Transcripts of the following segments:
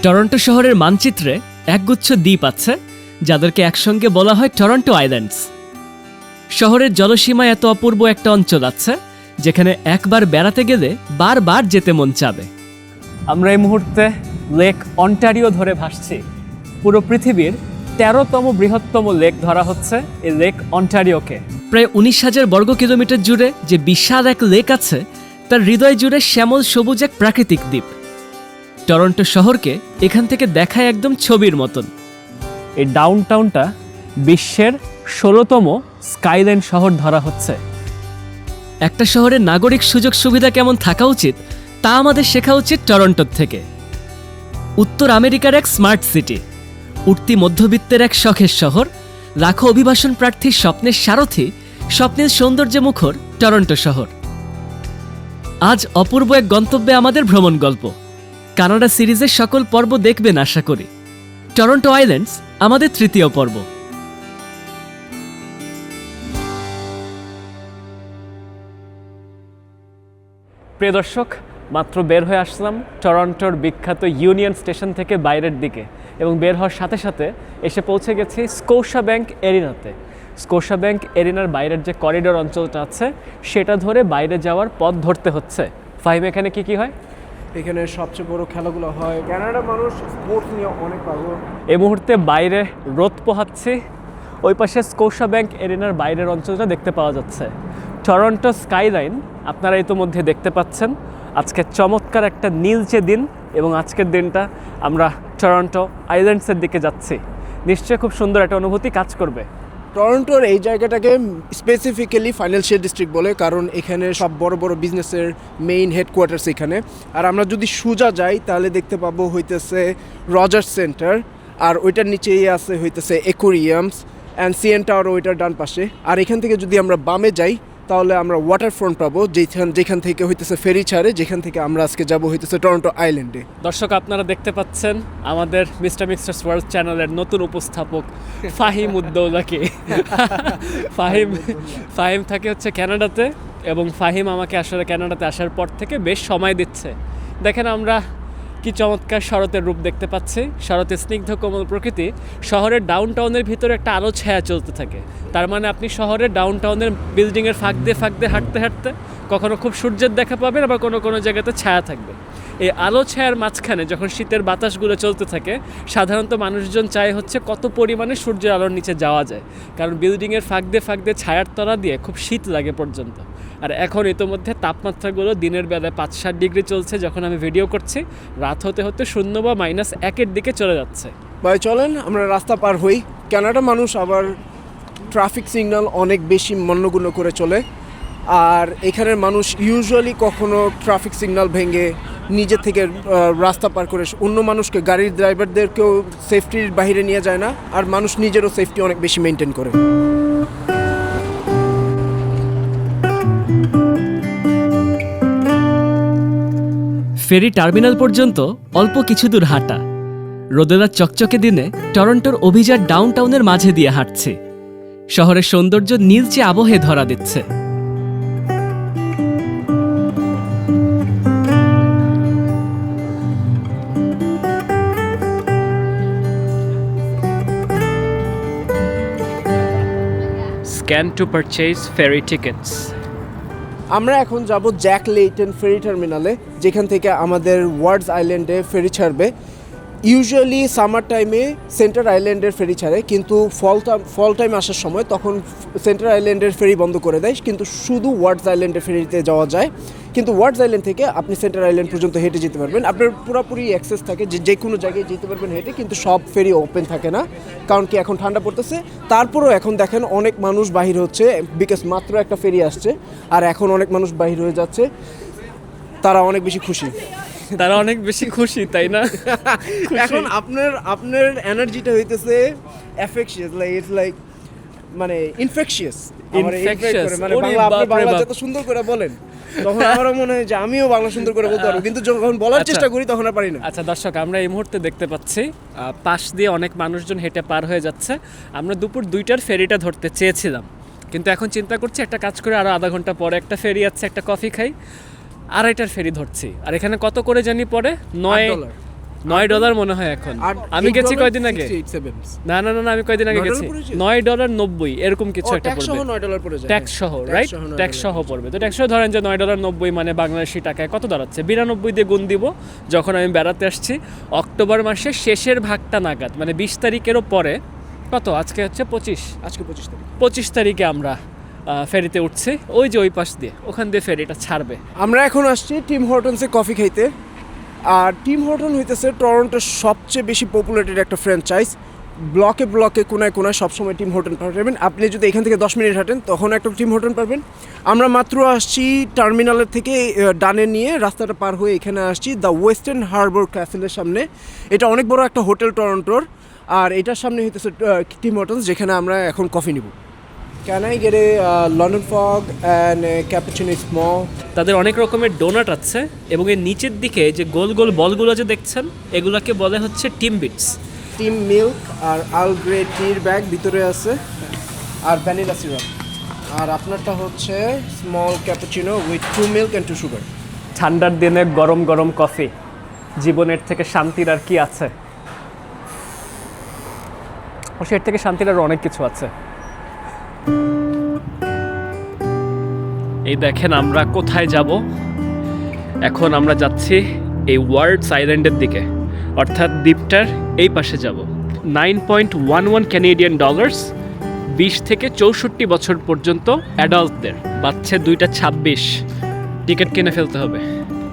Toronto শহরের মানচিত্রে একগুচ্ছ দ্বীপ আছে, যাদেরকে একসঙ্গে বলা হয় টরন্টো আইল্যান্ডস। শহরের জলসীমায় এত অপূর্ব একটা অঞ্চল আছে যেখানে একবার বেড়াতে গেলে বারবার যেতে মন চাবে। আমরা এই মুহূর্তে লেক অন্টারিও ধরে ভাসছি। পুরো পৃথিবীর ১৩তম বৃহত্তম লেক ধরা হচ্ছে এই লেক অন্টারিওকে। প্রায় ১৯,০০০ বর্গ কিলোমিটার জুড়ে যে বিশাল এক লেক আছে, তার হৃদয় জুড়ে শ্যামল সবুজ এক প্রাকৃতিক দ্বীপ। টরন্টো শহরকে এখান থেকে দেখায় একদম ছবির মতন। এই ডাউনটাউনটা বিশ্বের ১৬তম স্কাইলাইন শহর ধরা হচ্ছে। একটা শহরের নাগরিক সুযোগ সুবিধা কেমন থাকা উচিত তা আমাদের শেখা উচিত টরন্টোর থেকে। উত্তর আমেরিকার এক স্মার্ট সিটি, উঠতি মধ্যবিত্তের এক শখের শহর, লাখো অভিবাসন প্রার্থীর স্বপ্নের সারথি, স্বপ্নের সৌন্দর্যে মুখর টরন্টো শহর। আজ অপূর্ব এক গন্তব্যে আমাদের ভ্রমণ গল্প। কানাডা সিরিজের সকল পর্ব দেখবেন আশা করি। টরন্টো আইল্যান্ডস আমাদের তৃতীয় পর্ব। প্রিয় দর্শক, মাত্র বের হয়ে আসলাম টরন্টোর বিখ্যাত ইউনিয়ন স্টেশন থেকে বাইরের দিকে, এবং বের হওয়ার সাথে সাথে এসে পৌঁছে গেছি স্কোশা ব্যাংক এরিনাতে। স্কোশা ব্যাংক এরিনার বাইরের যে করিডোর অঞ্চলটা আছে সেটা ধরে বাইরে যাওয়ার পথ ধরতে হচ্ছে। ফাহিম, এখানে কি হয়? এখানে সবচেয়ে বড় খেলাগুলো হয়। কানাডার মানুষ স্পোর্টস নিয়ে অনেক পাগল। এই মুহূর্তে বাইরে রোদ পোহাচ্ছি। ওই পাশে স্কোশা ব্যাংক এরিনার বাইরের অঞ্চলটা দেখতে পাওয়া যাচ্ছে। টরন্টো স্কাইলাইন আপনারা ইতোমধ্যে দেখতে পাচ্ছেন। আজকে চমৎকার একটা নীলচে দিন, এবং আজকের দিনটা আমরা টরন্টো আইল্যান্ডসের দিকে যাচ্ছি। নিশ্চয়ই খুব সুন্দর একটা অনুভূতি কাজ করবে। টরন্টোর এই জায়গাটাকে স্পেসিফিক্যালি ফাইন্যান্সিয়াল ডিস্ট্রিক্ট বলে, কারণ এখানে সব বড় বড় বিজনেসের মেইন হেডকোয়ার্টার্স এখানে। আর আমরা যদি সোজা যাই তাহলে দেখতে পাবো হইতেছে রজার্স সেন্টার, আর ওইটার নিচেই আছে হইতেছে অ্যাকোরিয়ামস অ্যান্ড সিএন টাওয়ার ওইটার ডান পাশে। আর এখান থেকে যদি আমরা বামে যাই তাহলে আমরা ওয়াটার ফ্রন্ট পাবো, যেখান থেকে হইতেছে ফেরি ছাড়ে, যেখান থেকে আমরা আজকে যাবো হইতেছে টরন্টো আইল্যান্ডে। দর্শক, আপনারা দেখতে পাচ্ছেন আমাদের মিস্টার মিক্সটার্স ওয়ার্ল্ড চ্যানেলের নতুন উপস্থাপক ফাহিম উদ্দৌলাকে। ফাহিম থাকে হচ্ছে কানাডাতে, এবং ফাহিম আমাকে আসলে কানাডাতে আসার পর থেকে বেশ সময় দিচ্ছে। দেখেন আমরা কি চমৎকার শরতের রূপ দেখতে পাচ্ছি। শরতের স্নিগ্ধ কোমল প্রকৃতি, শহরের ডাউনটাউনের ভিতরে একটা আলো ছায়া চলতে থাকে। তার মানে আপনি শহরের ডাউনটাউনের বিল্ডিংয়ের ফাঁক দিয়ে হাঁটতে হাঁটতে কখনো খুব সূর্যের দেখা পাবেন, আবার কোনো জায়গাতে ছায়া থাকবে। এই আলো ছায়ার মাঝখানে যখন শীতের বাতাসগুলো চলতে থাকে, সাধারণত মানুষজন চায় হচ্ছে কত পরিমাণে সূর্যের আলোর নিচে যাওয়া যায়, কারণ বিল্ডিংয়ের ফাঁক দিয়ে ছায়ার তলা দিয়ে খুব শীত লাগে পর্যন্ত। আর এখন ইতোমধ্যে তাপমাত্রাগুলো দিনের বেলায় ৫-৭ ডিগ্রি চলছে যখন আমি ভিডিও করছি, রাত হতে হতে 0 বা -1-এর দিকে চলে যাচ্ছে। ভাই চলেন আমরা রাস্তা পার হই। কানাডা মানুষ আবার ট্রাফিক সিগন্যাল অনেক বেশি মান্যগুণ্য করে চলে, আর এখানের মানুষ ইউজুয়ালি কখনো ট্রাফিক সিগন্যাল ভেঙে নিজে থেকে রাস্তা পার করে অন্য মানুষকে, গাড়ির ড্রাইভারদেরকেও সেফটির বাইরে নিয়ে যায় না, আর মানুষ নিজেরও সেফটি অনেক বেশি মেনটেন করে। ফেরি টার্মিনাল পর্যন্ত অল্প কিছু দূর হাঁটা। রোদেলা চকচকে দিনে টরন্টোর অভিজাত ডাউনটাউনের মাঝে দিয়ে হাঁটছি। শহরের সৌন্দর্য নীলচে আবহে ধরা দিচ্ছে। Scan to purchase ferry tickets. আমরা এখন যাব জ্যাক লেইটন ফেরি টার্মিনালে, যেখান থেকে আমাদের ওয়ার্ডস আইল্যান্ডে ফেরি ছাড়বে। ইউজুয়ালি সামার টাইমে সেন্টার আইল্যান্ডের ফেরি ছাড়ে, কিন্তু ফল টাইম আসার সময় তখন সেন্টার আইল্যান্ডের ফেরি বন্ধ করে দেয়, কিন্তু শুধু ওয়ার্ডস আইল্যান্ডের ফেরিতে যাওয়া যায়। কিন্তু ওয়ার্ডস আইল্যান্ড থেকে আপনি সেন্টার আইল্যান্ড পর্যন্ত হেঁটে যেতে পারবেন। আপনার পুরোপুরি অ্যাক্সেস থাকে, যে কোনো জায়গায় যেতে পারবেন হেঁটে, কিন্তু সব ফেরি ওপেন থাকে না, কারণ কি এখন ঠান্ডা পড়তেছে। তারপরেও এখন দেখেন অনেক মানুষ বাহির হচ্ছে, বিকজ মাত্র একটা ফেরি আসছে, আর এখন অনেক মানুষ বাহির হয়ে যাচ্ছে। তারা অনেক বেশি খুশি, তাই না? এখন আপনার এনার্জিটা হইতেছে এফেকশিয়াস, লাইক মানে ইনফেকশিয়াস। মানে বাংলা যত সুন্দর করে বলেন তখন আমারও মনে হয় যে আমিও বাংলা সুন্দর করে বলতে পারবো, কিন্তু যখন বলার চেষ্টা করি তখন আর পারি না। আচ্ছা দর্শক, আমরা এই মুহূর্তে দেখতে পাচ্ছি পাশ দিয়ে অনেক মানুষজন হেঁটে পার হয়ে যাচ্ছে। আমরা দুপুর 2টার ফেরিটা ধরতে চেয়েছিলাম, কিন্তু এখন চিন্তা করছি একটা কাজ করে আরও আধা ঘন্টা পরে একটা ফেরি আছে, একটা কফি খাই, 2:30টার ফেরি ধরছি। আর এখানে কত করে জানি পড়ে? $9 $9 মনে হয় এখন। আর আমি গেছি $8 কয়দিন আগে। 68 cents। না আমি কয়দিন আগে $9 গেছি। পড়েছে? $9.90 এরকম কিছু একটা ট্যাক্স সহ পড়বে। $9 পড়ে যায়। ট্যাক্স সহ, রাইট? সহ $9 ট্যাক্স সহ পড়বে। তো ট্যাক্স সহ ধরেন যে $9.90 মানে বাংলাদেশি টাকায় কত দাঁড়াচ্ছে? 92 দিয়ে গুণ দিব। যখন আমি বেড়াতে আসছি অক্টোবর মাসের শেষের ভাগটা নাগাদ, মানে 20 তারিখেরও পরে, কত আজকে হচ্ছে 25, আজকে 25 তারিখ। 25 তারিখে আমরা ফেরিতে উঠছি। ওই যে ওই পাশ দিয়ে, ওখান দিয়ে ফেরিটা ছাড়বে। আমরা এখন আসছি টিম হর্টনসে কফি খাইতে। আর টিম হর্টন হইতেছে টরন্টোর সবচেয়ে বেশি পপুলেটেড একটা ফ্র্যাঞ্চাইজ। ব্লকে কোনায় সবসময় টিম হর্টন পাবেন। আপনি যদি এখান থেকে 10 মিনিট হাঁটেন তখন একটা টিম হর্টন পাবেন। আমরা মাত্র আসছি টার্মিনালের থেকে ডানে নিয়ে রাস্তাটা পার হয়ে এখানে আসছি দ্য ওয়েস্টার্ন হারবার ক্যাসেলের সামনে। এটা অনেক বড় একটা হোটেল টরন্টোর। আর এটার সামনে হইতেছে টিম হর্টনস, যেখানে আমরা এখন কফি নিব। Can I get a London fog and a cappuccino small? তাদের অনেক রকমের ডোনাট আছে এবং এর নিচের দিকে যে গোল গোল বলগুলো যে দেখছেন এগুলোকে বলে হচ্ছে টিম বিটস। টিম মিল্ক আর আর্ল গ্রে টির ব্যাগ ভিতরে আছে আর ভ্যানিলা সিরাপ। আর আপনারটা হচ্ছে small cappuccino with 2 milk and 2 sugar. ঠান্ডার দিনে গরম গরম কফি, জীবনের থেকে শান্তির আর কি আছে? অবশ্য এর থেকে শান্তির আর অনেক কিছু আছে। এই দেখেন আমরা কোথায় যাব। এখন আমরা যাচ্ছি এই ওয়ার্ডস আইল্যান্ডের দিকে, অর্থাৎ দ্বীপটার এই পাশে যাব। $9.11 ক্যানেডিয়ান, 20 থেকে 64 বছর পর্যন্ত অ্যাডাল্টদের, বাচ্চা 2টা 26। টিকিট কিনে ফেলতে হবে।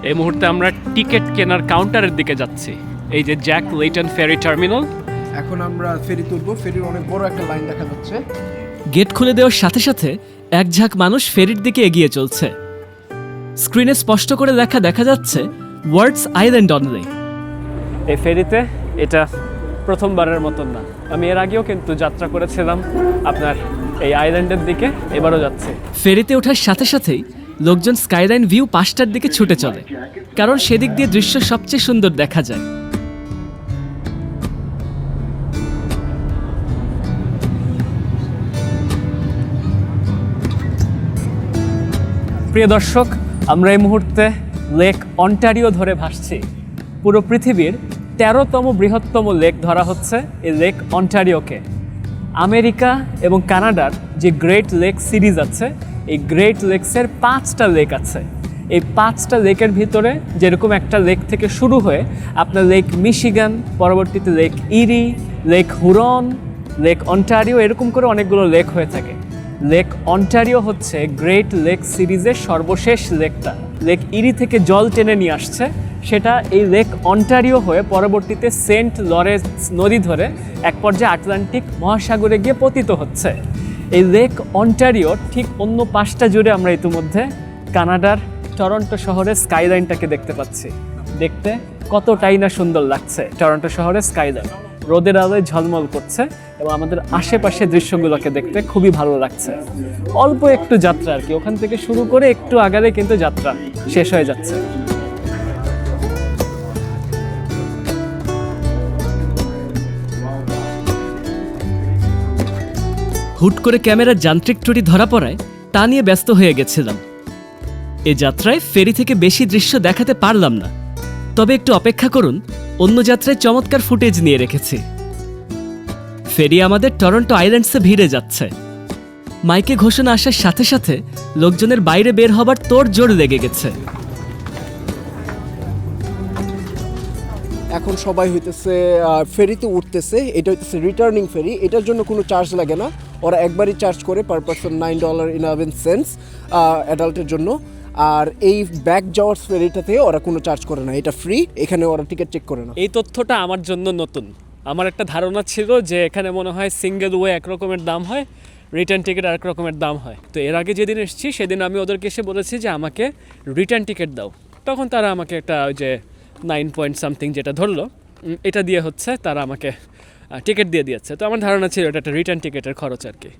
এই মুহূর্তে আমরা টিকিট কেনার কাউন্টারের দিকে যাচ্ছি। এই যে জ্যাক লেইটন ফেরি টার্মিনাল। এখন আমরা ফেরি তুলবো। ফেরির অনেক বড় একটা লাইন দেখা যাচ্ছে। গেট খুলে দেওয়ার সাথে সাথে এক ঝাঁক মানুষ ফেরির দিকে এগিয়ে চলছে। স্ক্রিনে স্পষ্ট করে দেখা যাচ্ছে ওয়ার্ডস আইল্যান্ড অনলি। এই ফেরিতে এটা প্রথমবারের মতন না, আমি এর আগেও কিন্তু যাত্রা করেছিলাম আপনার এই আইল্যান্ডের দিকে, এবারও যাচ্ছে। ফেরিতে ওঠার সাথে সাথেই লোকজন স্কাইলাইন ভিউ পাশটার দিকে ছুটে চলে, কারণ সেদিক দিয়ে দৃশ্য সবচেয়ে সুন্দর দেখা যায়। প্রিয় দর্শক, আমরা এই মুহূর্তে লেক অন্টারিও ধরে ভাসছি। পুরো পৃথিবীর 13তম বৃহত্তম লেক ধরা হচ্ছে এই লেক অন্টারিওকে। আমেরিকা এবং কানাডার যে গ্রেট লেক সিরিজ আছে, এই গ্রেট লেকসের 5টা লেক আছে। এই 5টা লেকের ভিতরে যেরকম একটা লেক থেকে শুরু হয়ে আপনার লেক মিশিগান, পরবর্তীতে লেক ইরি, লেক হুরন, লেক অন্টারিও, এরকম করে অনেকগুলো লেক হয়ে থাকে। লেক অন্টারিও হচ্ছে গ্রেট লেক সিরিজের সর্বশেষ লেকটা। লেক ইরি থেকে জল টেনে নিয়ে আসছে, সেটা এই লেক অন্টারিও হয়ে পরবর্তীতে সেন্ট লরেন্স নদী ধরে এক পর্যায়ে আটলান্টিক মহাসাগরে গিয়ে পতিত হচ্ছে। এই লেক অন্টারিওর ঠিক অন্য পাশটা জুড়ে আমরা ইতিমধ্যে কানাডার টরন্টো শহরের স্কাইলাইনটাকে দেখতে পাচ্ছি। দেখতে কতটাই না সুন্দর লাগছে টরন্টো শহরের স্কাইলাইন, রোদের আলোয় ঝলমল করছে এবং আমাদের আশেপাশে দৃশ্যগুলোকে দেখতে খুবই ভালো লাগছে। অল্প একটু যাত্রা আর কি, ওখান থেকে শুরু করে একটু আগালে কিন্তু যাত্রা শেষ হয়ে যাচ্ছে। হুট করে ক্যামেরার যান্ত্রিক ত্রুটি ধরা পড়ায় তা নিয়ে ব্যস্ত হয়ে গেছিলাম। এ যাত্রায় ফেরি থেকে বেশি দৃশ্য দেখাতে পারলাম না, তবে একটু অপেক্ষা করুন, অন্য যাত্রায় চমৎকার ফুটেজ নিয়ে রেখেছি। ফেরি আমাদের টরন্টো আইল্যান্ডসে ভিড়ে যাচ্ছে। মাইকে ঘোষণা আসার সাথে সাথে লোকজনের বাইরে বের হবার তোড়জোড় লেগে গেছে। এখন সবাই হইতেছে ফেরিতে উঠতেছে। এটা হইতেছে রিটার্নিং ফেরি, এটার জন্য কোনো চার্জ লাগে না। ওরা একবারই চার্জ করে পার পারসন $9.11 অ্যাডাল্টের জন্য। আর এই ব্যাক যাওয়ার ফেরিটাতে ওরা কোনো চার্জ করে না, এটা ফ্রি। এখানে ওরা টিকিট চেক করে না। এই তথ্যটা আমার জন্য নতুন। আমার একটা ধারণা ছিল যে এখানে মনে হয় সিঙ্গেল ওয়ে এক রকমের দাম হয়, রিটার্ন টিকিট আরেক রকমের দাম হয়। তো এর আগে যেদিন এসেছি সেদিন আমি ওদেরকে এসে বলেছি যে আমাকে রিটার্ন টিকিট দাও, তখন তারা আমাকে একটা ওই যে 9 পয়েন্ট সামথিং যেটা ধরলো, এটা দিয়ে হচ্ছে তারা আমাকে টিকিট দিয়ে দিয়েছে। তো আমার ধারণা ছিল এটা একটা রিটার্ন টিকিটের খরচ আর কি।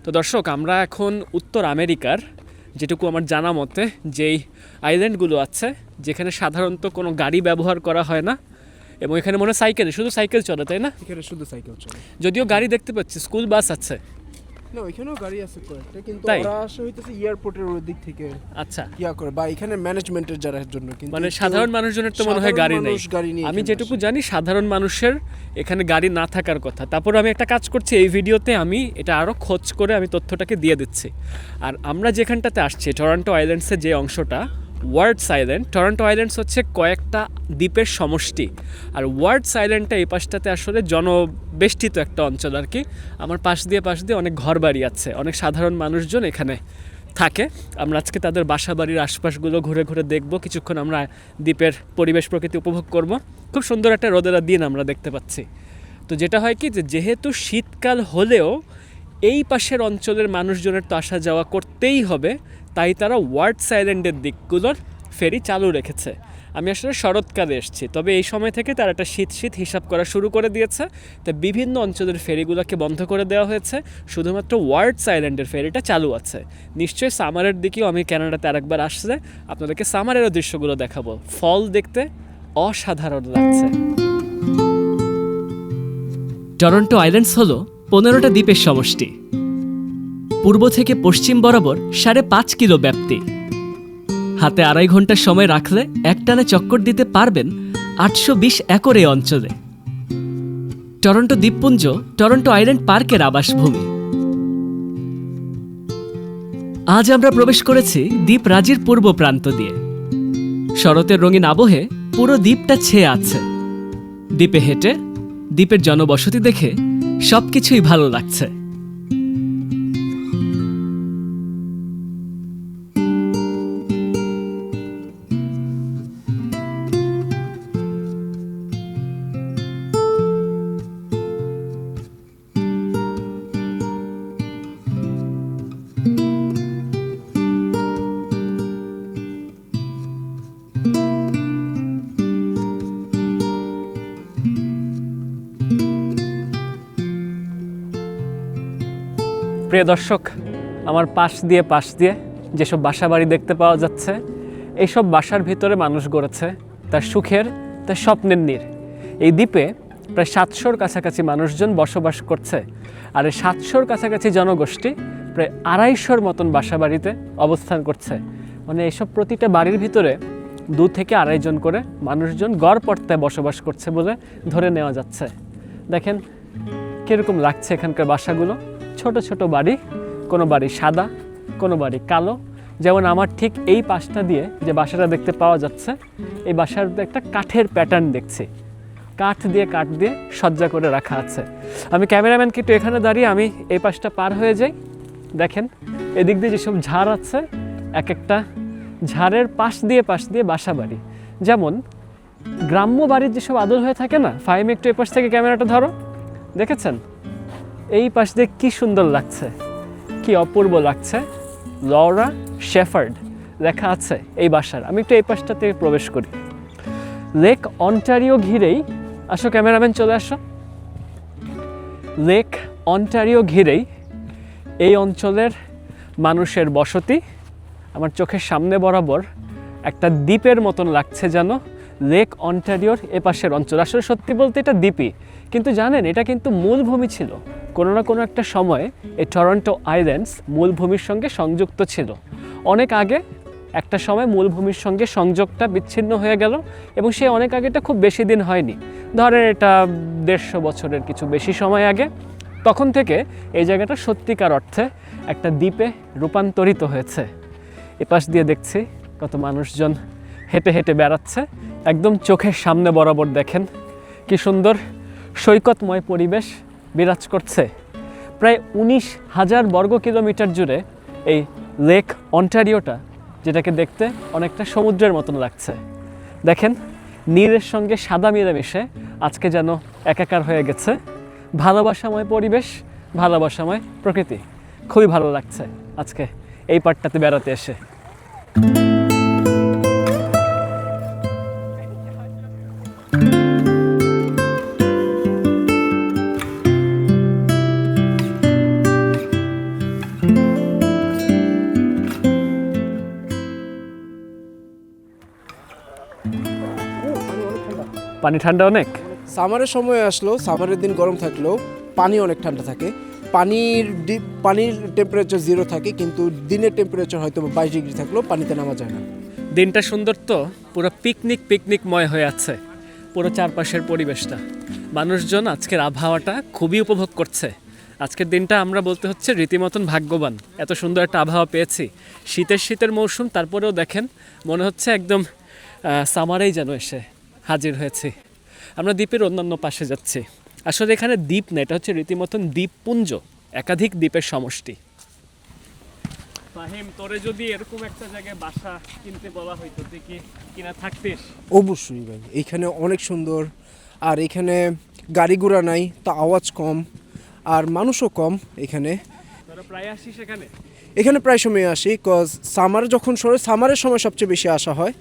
তো দর্শক, আমরা এখন উত্তর আমেরিকার যেটুকু আমার জানা মতে যেই আইল্যান্ডগুলো আছে যেখানে সাধারণত কোনো গাড়ি ব্যবহার করা হয় না, এবং এখানে মনে হয় শুধু সাইকেল চলে, তাই না? এখানে শুধু সাইকেল চলে, যদিও গাড়ি দেখতে পাচ্ছি, স্কুল বাস আছে। না ওইখানেও গাড়ি আছে কয়েকটা, কিন্তু তাই? ওরা আসে হইতেছে এয়ারপোর্টের ওই দিক থেকে আচ্ছা, করে বা এখানে ম্যানেজমেন্টের যারা জন্য, কিন্তু মানে সাধারণ মানুষজনের তো মনে হয় গাড়ি নেই। আমি যেটুকু জানি সাধারণ মানুষের এখানে গাড়ি না থাকার কথা। তারপর আমি একটা কাজ করছি, এই ভিডিওতে আমি এটা আরও খোঁজ করে আমি তথ্যটাকে দিয়ে দিচ্ছি। আর আমরা যেখানটাতে আসছি টরন্টো আইল্যান্ডসের যে অংশটা, ওয়ার্ডস আইল্যান্ড, টরন্টো আইল্যান্ডস হচ্ছে কয়েকটা দ্বীপের সমষ্টি। আর ওয়ার্ডস আইল্যান্ডটা এই পাশটাতে আসলে জনবেষ্টিত একটা অঞ্চল আর কি। আমার পাশ দিয়ে অনেক ঘরবাড়ি আছে, অনেক সাধারণ মানুষজন এখানে থাকে। আমরা আজকে তাদের বাসা বাড়ির আশপাশগুলো ঘুরে ঘুরে দেখব, কিছুক্ষণ আমরা দ্বীপের পরিবেশ প্রকৃতি উপভোগ করব। খুব সুন্দর একটা রোদেলা দিন আমরা দেখতে পাচ্ছি। তো যেটা হয় কি, যে যেহেতু শীতকাল হলেও এই পাশের অঞ্চলের মানুষজনের তো আসা যাওয়া করতেই হবে, তাই তারা ওয়ার্ডস আইল্যান্ডের দিকগুলোর ফেরি চালু রেখেছে। আমি আসলে শরৎকালে এসেছি, তবে এই সময় থেকে তারা একটা শীত হিসাব করা শুরু করে দিয়েছে। তাই বিভিন্ন অঞ্চলের ফেরিগুলোকে বন্ধ করে দেওয়া হয়েছে, শুধুমাত্র ওয়ার্ডস আইল্যান্ডের ফেরিটা চালু আছে। নিশ্চয়ই সামারের দিকেও আমি কানাডাতে আরেকবার আসলে আপনাদেরকে সামারেরও দৃশ্যগুলো দেখাবো। ফল দেখতে অসাধারণ লাগছে। টরন্টো আইল্যান্ডস হল 15টা দ্বীপের সমষ্টি। পূর্ব থেকে পশ্চিম বরাবর 5.5 কিলো ব্যাপ্তি। হাতে 2.5 ঘন্টা সময় রাখলে একটানে চক্কর দিতে পারবেন 820 একর এই অঞ্চলে। টরন্টো দ্বীপপুঞ্জ টরন্টো আইল্যান্ড পার্কের আবাসভূমি। আজ আমরা প্রবেশ করেছি দ্বীপ রাজির পূর্ব প্রান্ত দিয়ে। শরতের রঙিন আবহে পুরো দ্বীপটা ছেয়ে আছে। দ্বীপে হেঁটে, দ্বীপের জনবসতি দেখে সবকিছুই ভালো লাগছে। প্রিয় দর্শক, আমার পাশ দিয়ে যেসব বাসা বাড়ি দেখতে পাওয়া যাচ্ছে, এইসব বাসার ভিতরে মানুষ গড়েছে তার সুখের, তার স্বপ্নের নীড়। এই দ্বীপে প্রায় 700-র কাছাকাছি মানুষজন বসবাস করছে। আর এই 700-র কাছাকাছি জনগোষ্ঠী প্রায় 250-র মতন বাসা বাড়িতে অবস্থান করছে। মানে এইসব প্রতিটা বাড়ির ভিতরে 2 থেকে 2.5 জন করে মানুষজন গড় পড়তায় বসবাস করছে বলে ধরে নেওয়া যাচ্ছে। দেখেন কীরকম লাগছে এখানকার বাসাগুলো। ছোট ছোট বাড়ি, কোনো বাড়ি সাদা, কোনো বাড়ি কালো। যেমন আমার ঠিক এই পাশটা দিয়ে যে বাসাটা দেখতে পাওয়া যাচ্ছে, এই বাসার একটা কাঠের প্যাটার্ন দেখছি। কাঠ দিয়ে সজ্জা করে রাখা আছে। আমি ক্যামেরাম্যানকে একটু এখানে দাঁড়িয়ে আমি এই পাশটা পার হয়ে যাই। দেখেন এদিক দিয়ে যেসব ঝাড় আছে, এক একটা ঝাড়ের পাশ দিয়ে বাসা বাড়ি। যেমন গ্রাম্য বাড়ির যেসব আদল হয়ে থাকে না। ফাইম একটু এই পাশ থেকে ক্যামেরাটা ধরো, দেখেছেন এই পাশ দিয়ে কি সুন্দর লাগছে, কি অপূর্ব লাগছে। লরা শেফার্ড লেখা আছে এই বাসার। আমি একটু এই পাশটা থেকে প্রবেশ করি। লেক অন্টারিও ঘিরেই, আসো ক্যামেরাম্যান চলে আসো, লেক অন্টারিও ঘিরেই এই অঞ্চলের মানুষের বসতি। আমার চোখের সামনে বরাবর একটা দ্বীপের মতন লাগছে, যেন লেক অন্টারিওর এপাশের অঞ্চল। আসলে সত্যি বলতে এটা দ্বীপই, কিন্তু জানেন এটা কিন্তু মূলভূমি ছিল। কোনো না কোনো একটা সময়ে এই টরন্টো আইল্যান্ডস মূলভূমির সঙ্গে সংযুক্ত ছিল। অনেক আগে একটা সময় মূলভূমির সঙ্গে সংযোগটা বিচ্ছিন্ন হয়ে গেল, এবং সে অনেক আগেটা খুব বেশি দিন হয়নি, ধরেন এটা 150 বছরের কিছু বেশি সময় আগে। তখন থেকে এই জায়গাটা সত্যিকার অর্থে একটা দ্বীপে রূপান্তরিত হয়েছে। এপাশ দিয়ে দেখছি কত মানুষজন হেঁটে হেঁটে বেড়াচ্ছে। একদম চোখের সামনে বরাবর দেখেন কি সুন্দর সৈকতময় পরিবেশ বিরাজ করছে। প্রায় 19,000 বর্গ কিলোমিটার জুড়ে এই লেক অন্টারিওটা, যেটাকে দেখতে অনেকটা সমুদ্রের মতন লাগছে। দেখেন নীলের সঙ্গে সাদা মিলেমিশে আজকে যেন একাকার হয়ে গেছে। ভালোবাসাময় পরিবেশ, ভালোবাসাময় প্রকৃতি। খুবই ভালো লাগছে আজকে এই পার্টটাতে বেড়াতে এসে। পানি ঠান্ডা অনেক। সামারের সময় আসলো, সামারের দিন গরম থাকলেও পানি অনেক ঠান্ডা থাকে। পানির টেম্পারেচার 0 থাকে, কিন্তু দিনের টেম্পারেচার হয়তো 22 ডিগ্রি থাকলেও পানিতে নামা যায় না। দিনটা সুন্দর তো, পুরো পিকনিকময় হয়ে আছে পুরো চারপাশের পরিবেশটা। মানুষজন আজকের আবহাওয়াটা খুবই উপভোগ করছে। আজকের দিনটা আমরা বলতে হচ্ছে রীতিমতন ভাগ্যবান, এত সুন্দর একটা আবহাওয়া পেয়েছি। শীতের মৌসুম, তারপরেও দেখেন মনে হচ্ছে একদম সামারেই যেন এসে হাজির হয়েছি। আমরা দ্বীপের অন্যান্য পাশে যাচ্ছি। আসলে এখানে দ্বীপ না, এটা হচ্ছে রীতিমতন দ্বীপপুঞ্জ, একাধিক দ্বীপের সমষ্টি। ফাহিম, তোরে যদি এরকম একটা জায়গায় বাসা কিনতে বলা হইতো, তুই কি কিনা থাকতিস? অবশ্যই ভাই, এইখানে অনেক সুন্দর, আর এখানে গাড়ি ঘোড়া নাই, তা আওয়াজ কম, আর মানুষও কম এখানে। তোরা প্রায় আসিস এখানে? এখানে প্রায় সময় আসি, কজ সামারের সময় সবচেয়ে বেশি আসা হয়,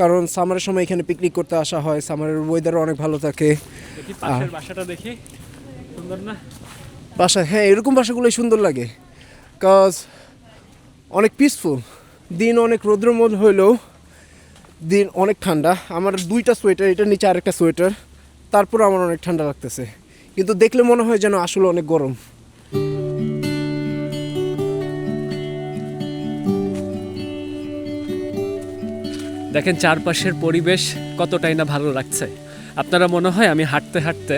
কারণ সামারের সময় এখানে পিকনিক করতে আসা হয়। সামারের ওয়েদার অনেক ভালো থাকে। দেখি পাশের বাসাটা দেখি, সুন্দর না বাসা? হ্যাঁ, এরকম বাসাগুলোই সুন্দর লাগে, কজ অনেক পিসফুল। দিন অনেক রৌদ্রময় হইলেও দিন অনেক ঠান্ডা। আমার 2টা সোয়েটার, এটার নিচে আরেকটা সোয়েটার, তারপর আমার অনেক ঠান্ডা লাগতেছে, কিন্তু দেখলে মনে হয় যেন আসলে অনেক গরম। দেখেন চারপাশের পরিবেশ কতটাই না ভালো লাগছে। আপনারা মনে হয় আমি হাঁটতে হাঁটতে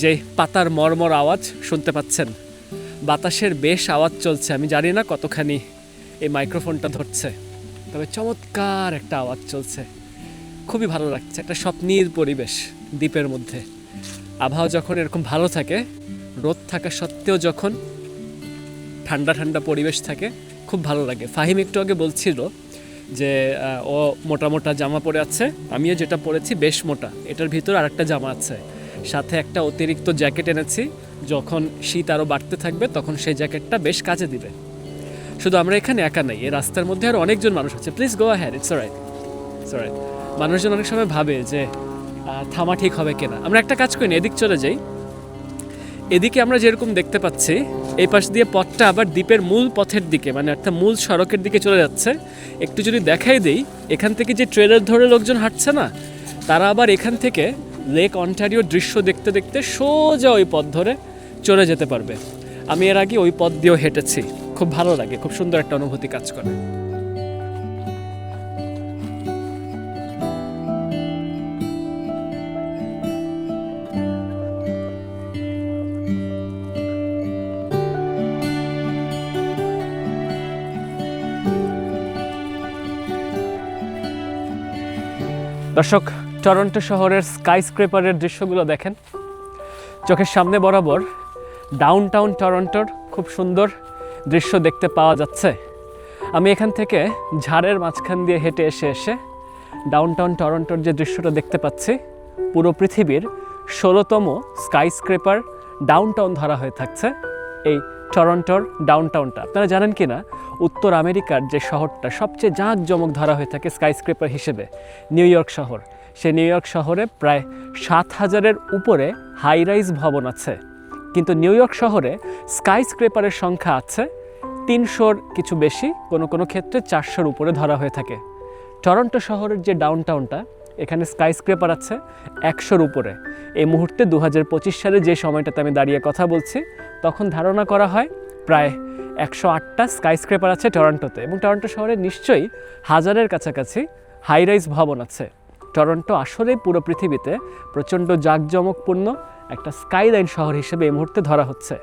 যে পাতার মরমর আওয়াজ শুনতে পাচ্ছেন, বাতাসের বেশ আওয়াজ চলছে। আমি জানি না কতখানি এই মাইক্রোফোনটা ধরছে, তবে চমৎকার একটা আওয়াজ চলছে, খুবই ভালো লাগছে। একটা স্বপ্নীর পরিবেশ দ্বীপের মধ্যে। আবহাওয়া যখন এরকম ভালো থাকে, রোদ থাকা সত্ত্বেও যখন ঠান্ডা ঠান্ডা পরিবেশ থাকে, খুব ভালো লাগে। ফাহিম একটু আগে বলছিল যে ও মোটা মোটা জামা পরে আছে, আমিও যেটা পরেছি বেশ মোটা, এটার ভিতর আরেকটা জামা আছে, সাথে একটা অতিরিক্ত জ্যাকেট এনেছি। যখন শীত আরও বাড়তে থাকবে তখন সেই জ্যাকেটটা বেশ কাজে দিবে। শুধু আমরা এখানে একা নাই, এই রাস্তার মধ্যে আরও অনেকজন মানুষ আছে। প্লিজ গো হ্যাঁ, ইটস অলরাইট। মানুষজন অনেক সময় ভাবে যে থামা ঠিক হবে কিনা। আমরা একটা কাজ করি না, এদিক চলে যাই। এদিকে আমরা যেরকম দেখতে পাচ্ছি, এই পাশ দিয়ে পথটা আবার দ্বীপের মূল পথের দিকে, মানে একটা মূল সড়কের দিকে চলে যাচ্ছে। একটু যদি দেখাই দেই, এখান থেকে যে ট্রেলার ধরে লোকজন হাঁটছে না, তারা আবার এখান থেকে লেক অন্টারিওর দৃশ্য দেখতে দেখতে সোজা ওই পথ ধরে চলে যেতে পারবে। আমি এর আগে ওই পথ দিয়েও হেঁটেছি, খুব ভালো লাগে, খুব সুন্দর একটা অনুভূতি কাজ করে। দর্শক, টরন্টো শহরের স্কাই স্ক্রেপারের দৃশ্যগুলো দেখেন চোখের সামনে বরাবর। ডাউনটাউন টরন্টোর খুব সুন্দর দৃশ্য দেখতে পাওয়া যাচ্ছে। আমি এখান থেকে ঝাড়ের মাঝখান দিয়ে হেঁটে এসে ডাউনটাউন টরন্টোর যে দৃশ্যটা দেখতে পাচ্ছি, পুরো পৃথিবীর 16তম স্কাই স্ক্রেপার ডাউনটাউন ধরা হয়ে থাকছে এই টরন্টোর ডাউনটাউনটা। আপনারা জানেন কি না, উত্তর আমেরিকার যে শহরটা সবচেয়ে জাঁকজমক ধরা হয়ে থাকে স্কাই স্ক্রেপার হিসেবে, নিউ ইয়র্ক শহর। সেই নিউ ইয়র্ক শহরে প্রায় 7,000-এর উপরে হাই রাইজ ভবন আছে, কিন্তু নিউ ইয়র্ক শহরে স্কাই স্ক্রেপারের সংখ্যা আছে 300-র কিছু বেশি, কোনো কোনো ক্ষেত্রে 400-র উপরে ধরা হয়ে থাকে। টরন্টো শহরের যে ডাউনটাউনটা, এখানে স্কাই স্ক্রেপার আছে 100-র উপরে। এই মুহূর্তে 2025 সালে যে সময়টাতে আমি দাঁড়িয়ে কথা বলছি, তখন ধারণা করা হয় প্রায় 108টা স্কাই স্ক্রেপার আছে টরন্টোতে। এবং টরন্টো শহরে নিশ্চয়ই 1000-এর কাছাকাছি হাই রাইজ ভবন আছে। টরন্টো আসলে পুরো পৃথিবীতে প্রচণ্ড জাঁকজমকপূর্ণ একটা স্কাইলাইন শহর হিসেবে এই মুহূর্তে ধরা হচ্ছে।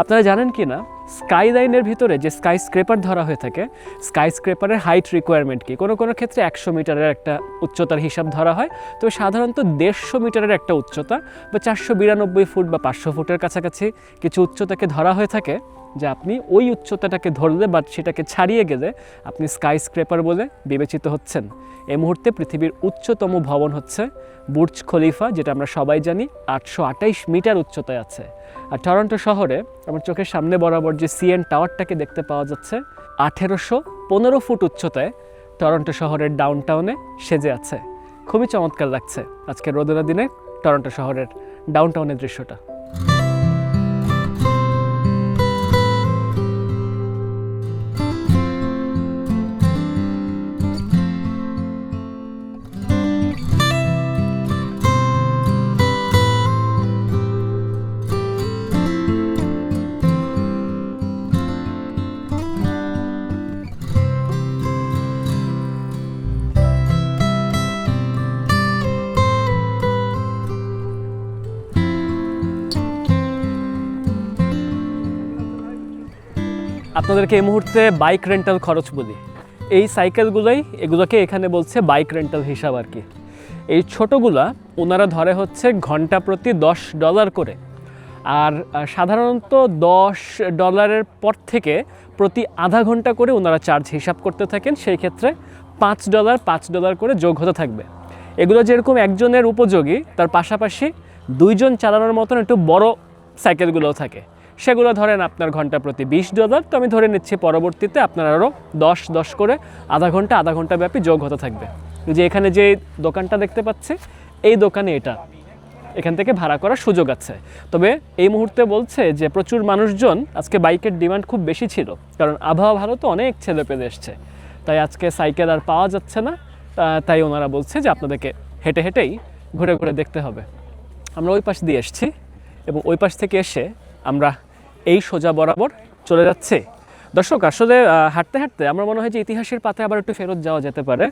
আপনারা জানেন কি না, স্কাইলাইনের ভিতরে যে স্কাই স্ক্রেপার ধরা হয়ে থাকে, স্কাই স্ক্রেপারের হাইট রিকোয়ারমেন্ট কি? কোনো কোনো ক্ষেত্রে 100 মিটারের একটা উচ্চতার হিসাব ধরা হয়, তবে সাধারণত 150 মিটারের একটা উচ্চতা বা 492 ফুট বা 500 ফুটের কাছাকাছি কিছু উচ্চতাকে ধরা হয়ে থাকে, যে আপনি ওই উচ্চতাটাকে ধরলে বা সেটাকে ছাড়িয়ে গেলে আপনি স্কাই স্ক্রেপার বলে বিবেচিত হচ্ছেন। এই মুহূর্তে পৃথিবীর উচ্চতম ভবন হচ্ছে বুর্জ খলিফা, যেটা আমরা সবাই জানি 828 মিটার উচ্চতায় আছে। আর টরন্টো শহরে আমার চোখের সামনে বরাবর যে সিএন টাওয়ারটাকে দেখতে পাওয়া যাচ্ছে, 1815 ফুট উচ্চতায় টরন্টো শহরের ডাউনটাউনে সেজে আছে। খুবই চমৎকার লাগছে আজকে রোদেলা দিনে টরন্টো শহরের ডাউনটাউনের দৃশ্যটা। আপনাদেরকে এই মুহূর্তে বাইক রেন্টাল খরচ বলি। এই এগুলোকে এখানে বলছে বাইক রেন্টাল হিসাব আর কি। এই ছোটোগুলা ওনারা ধরে হচ্ছে ঘন্টা প্রতি $10 করে, আর সাধারণত $10 পর থেকে প্রতি আধা ঘন্টা করে ওনারা চার্জ হিসাব করতে থাকেন। সেই ক্ষেত্রে $5 করে যোগ হতে থাকবে। এগুলো যেরকম একজনের উপযোগী, তার পাশাপাশি 2 জন চালানোর মতন একটু বড় সাইকেলগুলোও থাকে, সেগুলো ধরেন আপনার ঘন্টা প্রতি $20। তো আমি ধরে নিচ্ছি পরবর্তীতে আপনার আরও 10 করে আধা ঘন্টা ব্যাপী যোগ হতে থাকবে। যে এখানে যে দোকানটা দেখতে পাচ্ছি, এই দোকানে এখান থেকে ভাড়া করার সুযোগ আছে। তবে এই মুহূর্তে বলছে যে প্রচুর মানুষজন, আজকে বাইকের ডিমান্ড খুব বেশি ছিল, কারণ আবহাওয়া ভালো, তো অনেক ছেলে পেলে এসছে, তাই আজকে সাইকেল আর পাওয়া যাচ্ছে না। তাই ওনারা বলছে যে আপনাদেরকে হেঁটেই ঘুরে ঘুরে দেখতে হবে। আমরা ওই পাশ দিয়ে এসেছি এবং ওই পাশ থেকে এসে আমরা এই সোজা বরাবর চলে যাচ্ছি। দর্শক, আসলে হাঁটতে হাঁটতে আমার মনে হয় যে ইতিহাসের পাতায় আবার একটু ফেরত যাওয়া যেতে পারে।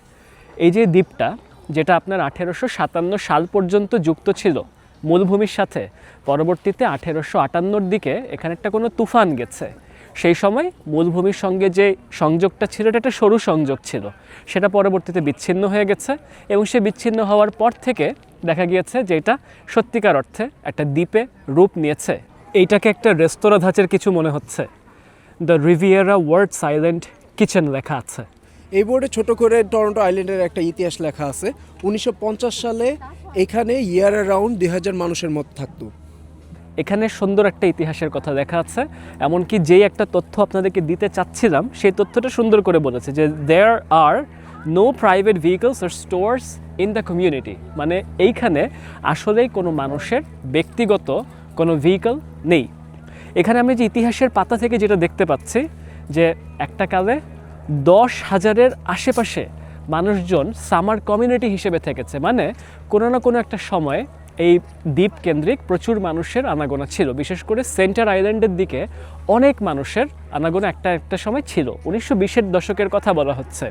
এই যে দ্বীপটা, যেটা আপনার 1857 সাল পর্যন্ত যুক্ত ছিল মূলভূমির সাথে, পরবর্তীতে 1858 দিকে এখানে একটা কোনো তুফান গেছে। সেই সময় মূলভূমির সঙ্গে যে সংযোগটা ছিল, এটা একটা সরু সংযোগ ছিল, সেটা পরবর্তীতে বিচ্ছিন্ন হয়ে গেছে এবং সে বিচ্ছিন্ন হওয়ার পর থেকে দেখা গিয়েছে যে এটা সত্যিকার অর্থে একটা দ্বীপে রূপ নিয়েছে। এইটাকে একটা রেস্তোরাঁ ধাঁচের কিছু মনে হচ্ছে। The Riviera words island kitchen লেখা আছে। এই বোর্ডে ছোট করে টরন্টো আইল্যান্ডের একটা ইতিহাস লেখা আছে। 1950 সালে এখানে ইয়ার অ্যারাউন্ড 2000 মানুষের মতো থাকতো। এখানে সুন্দর একটা ইতিহাসের কথা লেখা আছে, এমনকি যেই একটা তথ্য আপনাদেরকে দিতে চাচ্ছিলাম সেই তথ্যটা সুন্দর করে বলেছে যে there are no private vehicles or stores in the community. মানে এইখানে আসলেই কোনো মানুষের ব্যক্তিগত কোনো ভেহিকল নেই। এখানে আমি যে ইতিহাসের পাতা থেকে যেটা দেখতে পাচ্ছি যে একটা কালে 10,000-এর আশেপাশে মানুষজন সামার কমিউনিটি হিসেবে থেকেছে। মানে কোনো না কোনো একটা সময় এই দ্বীপ কেন্দ্রিক প্রচুর মানুষের আনাগোনা ছিল। বিশেষ করে সেন্টার আইল্যান্ডের দিকে অনেক মানুষের আনাগোনা একটা সময় ছিল। 1920-এর দশকের কথা বলা হচ্ছে।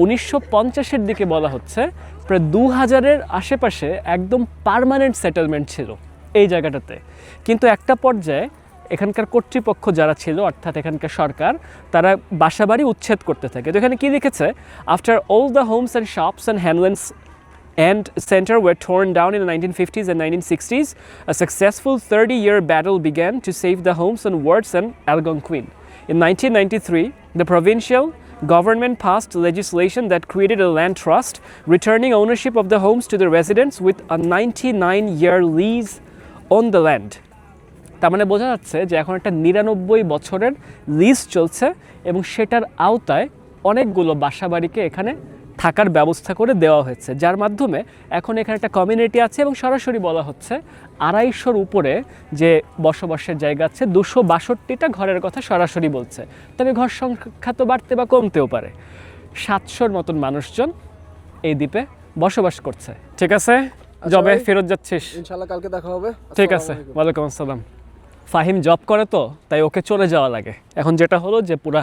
1950-এর দিকে বলা হচ্ছে প্রায় 2000-এর আশেপাশে একদম পার্মানেন্ট সেটেলমেন্ট ছিল এই জায়গাটাতে। কিন্তু একটা পর্যায়ে এখানকার কর্তৃপক্ষ যারা ছিল, অর্থাৎ এখানকার সরকার, তারা বাসাবাড়ি উচ্ছেদ করতে থাকে। তো এখানে কী লিখেছে, after all the homes and shops and handlands and center were torn down in the 1950s and 1960s, a successful 30-year battle began to save the homes on Wards and Algonquin. In 1993, the provincial government passed legislation that created a land trust, returning ownership of the homes to the residents with a 99-year lease on the land. তার মানে বোঝা যাচ্ছে যে এখন একটা 99 বছরের lease চলছে এবং সেটার আওতায় অনেকগুলো বাসাবাড়িকে এখানে থাকার ব্যবস্থা করে দেওয়া হয়েছে, যার মাধ্যমে এখন এখানে একটা কমিউনিটি আছে এবং সরাসরি বলা হচ্ছে 250-র উপরে যে বসবাসের জায়গা আছে, 262টা ঘরের কথা সরাসরি বলছে। তবে ঘর সংখ্যা তো বাড়তে বা কমতেও পারে। 700-র মতন মানুষজন এই দ্বীপে বসবাস করছে। ঠিক আছে, জবে ফেরত যাচ্ছিস? ইনশাআল্লাহ কালকে দেখা হবে। ঠিক আছে, ওয়ালাইকুম আসসালাম। ফাহিম জব করে তো, তাই ওকে চলে যাওয়া লাগে। এখন যেটা হলো যে পুরা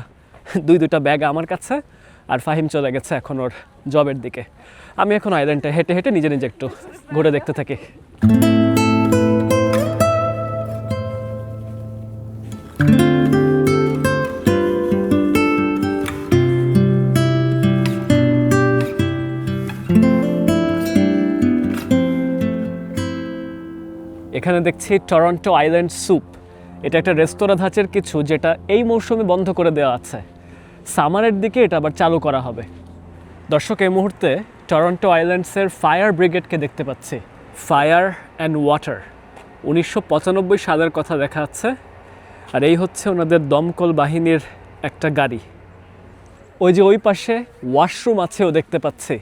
2-2টা ব্যাগ আমার কাছে, আর ফাহিম চলে গেছে এখন ওর জবের দিকে। আমি এখন আইল্যান্ডটা হেঁটে হেঁটে নিজে নিজে একটু ঘুরে দেখতে থাকি। এখানে দেখছি টরন্টো আইল্যান্ড স্যুপ। এটা একটা রেস্তোরাঁ ধাঁচের কিছু, যেটা এই মৌসুমে বন্ধ করে দেওয়া আছে। সামারের দিকে এটা আবার চালু করা হবে। দর্শক, এই মুহূর্তে টরন্টো আইল্যান্ডসের ফায়ার ব্রিগেডকে দেখতে পাচ্ছি। ফায়ার অ্যান্ড ওয়াটার, 1995 সালের কথা দেখা যাচ্ছে। আর এই হচ্ছে ওনাদের দমকল বাহিনীর একটা গাড়ি। ওই যে ওই পাশে ওয়াশরুম আছেও দেখতে পাচ্ছি।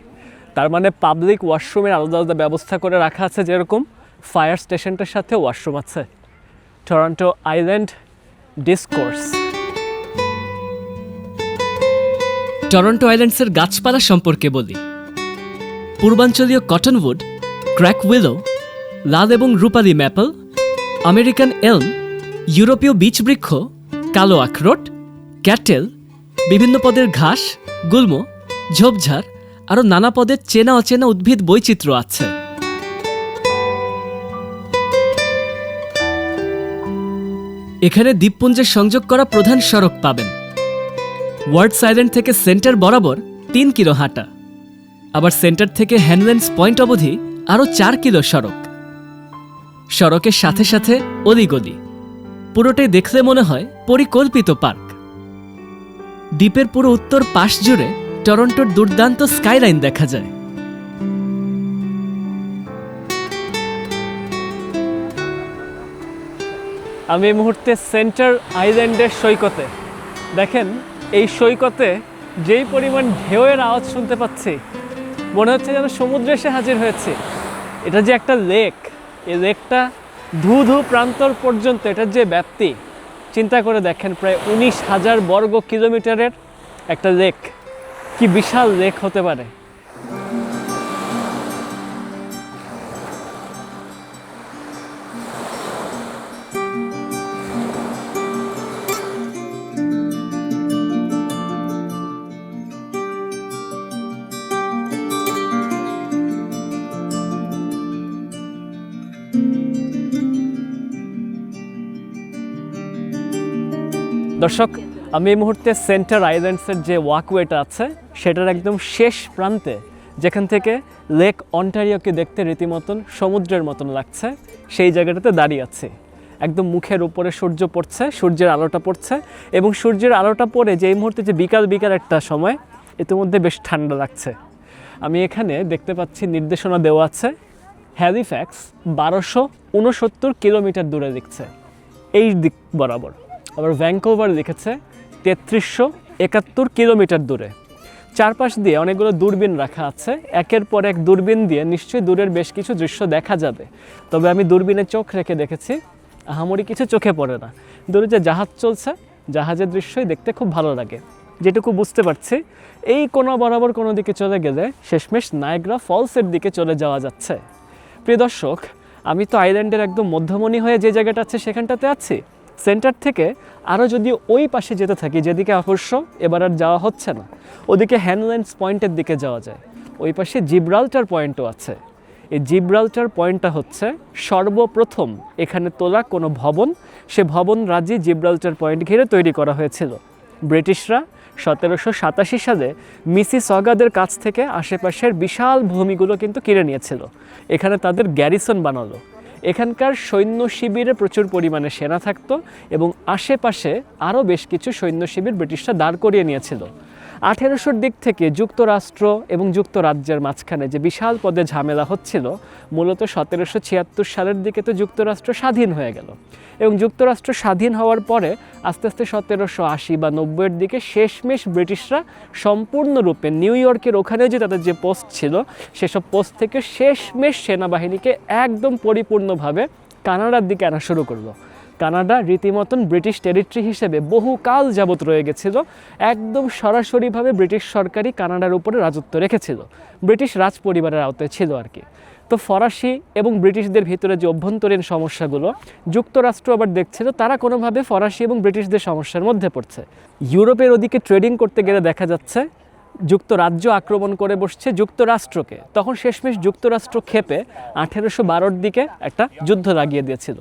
তার মানে পাবলিক ওয়াশরুমের আলাদা আলাদা ব্যবস্থা করে রাখা আছে, যেরকম ফায়ার স্টেশনটার সাথে ওয়াশরুম আছে। Toronto island discourse. টরন্টো আইল্যান্ডসের গাছপালা সম্পর্কে বলি। পূর্বাঞ্চলীয় কটনউড, ক্র্যাক উইলো, লাল এবং রূপালি ম্যাপল, আমেরিকান এলম, ইউরোপীয় বীচ বৃক্ষ, কালো আখরোট, ক্যাটেল, বিভিন্ন পদের ঘাস, গুল্ম, ঝোপঝাড়, আরও নানা পদের চেনা অচেনা উদ্ভিদ বৈচিত্র্য আছে। এখানে দ্বীপপুঞ্জের সংযোগ করা প্রধান সড়ক পাবেন। ওয়ার্ডস আইল্যান্ড থেকে সেন্টার বরাবর 3 কিলো হাঁটা, আবার সেন্টার থেকে হ্যানল্যান্ডস পয়েন্ট অবধি আরও 4 কিলো সড়ক। সড়কের সাথে সাথে অলিগলি, পুরোটাই দেখলে মনে হয় পরিকল্পিত পার্ক। দ্বীপের পুরো উত্তর পাশ জুড়ে টরন্টোর দুর্দান্ত স্কাইলাইন দেখা যায়। আমি এই মুহূর্তে সেন্টার আইল্যান্ডের সৈকতে। দেখেন, এই সৈকতে যেই পরিমাণ ঢেউয়ের আওয়াজ শুনতে পাচ্ছি, মনে হচ্ছে যেন সমুদ্রে এসে হাজির হয়েছে। এটা যে একটা লেক, এই লেকটা ধু ধু প্রান্তর পর্যন্ত এটার যে ব্যাপ্তি, চিন্তা করে দেখেন, প্রায় 19,000 বর্গ কিলোমিটারের একটা লেক। কি বিশাল লেক হতে পারে। দর্শক, আমি এই মুহূর্তে সেন্টার আইল্যান্ডসের যে ওয়াকওয়েটা আছে সেটার একদম শেষ প্রান্তে, যেখান থেকে লেক অন্টারিওকে দেখতে রীতিমতন সমুদ্রের মতন লাগছে, সেই জায়গাটাতে দাঁড়িয়ে আছি। একদম মুখের উপরে সূর্য পড়ছে, সূর্যের আলোটা পড়ছে, এবং সূর্যের আলোটা পড়ে যে এই মুহূর্তে যে বিকাল একটা সময়, ইতিমধ্যে বেশ ঠান্ডা লাগছে। আমি এখানে দেখতে পাচ্ছি নির্দেশনা দেওয়া আছে, হ্যালিফ্যাক্স 1269 কিলোমিটার দূরে লিখছে এই দিক বরাবর। আবার ভ্যাঙ্কুভার লিখেছে 3371 কিলোমিটার দূরে। চারপাশ দিয়ে অনেকগুলো দূরবীন রাখা আছে, একের পর এক দূরবীন দিয়ে নিশ্চয়ই দূরের বেশ কিছু দৃশ্য দেখা যাবে। তবে আমি দূরবীনে চোখ রেখে দেখেছি, আহামরি কিছু চোখে পড়ে না। দূরে যে জাহাজ চলছে, জাহাজের দৃশ্যই দেখতে খুব ভালো লাগে। যেটুকু বুঝতে পারছি, এই কোনা বরাবর কোনো দিকে চলে গেলে শেষমেশ নায়াগ্রা ফলসের দিকে চলে যাওয়া যাচ্ছে। প্রিয় দর্শক, আমি তো আইল্যান্ডের একদম মধ্যমণি হয়ে যে জায়গাটা আছে সেখানটাতে আছি। সেন্টার থেকে আরও যদি ওই পাশে যেতে থাকি, যেদিকে অবশ্য এবার আর যাওয়া হচ্ছে না, ওদিকে হ্যানল্যান্ডস পয়েন্টের দিকে যাওয়া যায়। ওই পাশে জিব্রাল্টার পয়েন্টও আছে। এই জিব্রাল্টার পয়েন্টটা হচ্ছে সর্বপ্রথম এখানে তোলা কোনো ভবন, সে ভবন রাজি জিব্রাল্টার পয়েন্ট ঘিরে তৈরি করা হয়েছিল। ব্রিটিশরা 1787 সালে মিসিসগাদের কাছ থেকে আশেপাশের বিশাল ভূমিগুলো কিন্তু কিনে নিয়েছিল। এখানে তাদের গ্যারিসন বানালো। এখানকার সৈন্য শিবিরে প্রচুর পরিমাণে সেনা থাকতো, এবং আশেপাশে আরও বেশ কিছু সৈন্য শিবির ব্রিটিশরা দাঁড় করিয়ে নিয়েছিল। 1800 দিক থেকে যুক্তরাষ্ট্র এবং যুক্তরাজ্যের মাঝখানে যে বিশাল পদে ঝামেলা হচ্ছিল, মূলত 1776 সালের দিকে তো যুক্তরাষ্ট্র স্বাধীন হয়ে গেল, এবং যুক্তরাষ্ট্র স্বাধীন হওয়ার পরে আস্তে আস্তে 1780 বা 90-এর দিকে শেষমেশ ব্রিটিশরা সম্পূর্ণরূপে নিউ ইয়র্কের ওখানে যে তাদের যে পোস্ট ছিল, সেসব পোস্ট থেকে শেষমেশ সেনাবাহিনীকে একদম পরিপূর্ণভাবে কানাডার দিকে আনা শুরু করলো। কানাডা রীতিমতন ব্রিটিশ টেরিটরি হিসেবে বহুকাল যাবৎ রয়ে গেছিল, একদম সরাসরিভাবে ব্রিটিশ সরকারই কানাডার উপরে রাজত্ব রেখেছিল, ব্রিটিশ রাজ পরিবারের আওতায় ছিল আর কি। তো ফরাসি এবং ব্রিটিশদের ভিতরে যে অভ্যন্তরীণ সমস্যাগুলো যুক্তরাষ্ট্র আবার দেখছিল, তারা কোনোভাবে ফরাসি এবং ব্রিটিশদের সমস্যার মধ্যে পড়ছে। ইউরোপের ওদিকে ট্রেডিং করতে গেলে দেখা যাচ্ছে যুক্তরাজ্য আক্রমণ করে বসছে যুক্তরাষ্ট্রকে। তখন শেষমেশ যুক্তরাষ্ট্র ক্ষেপে 1812-র দিকে একটা যুদ্ধ লাগিয়ে দিয়েছিল।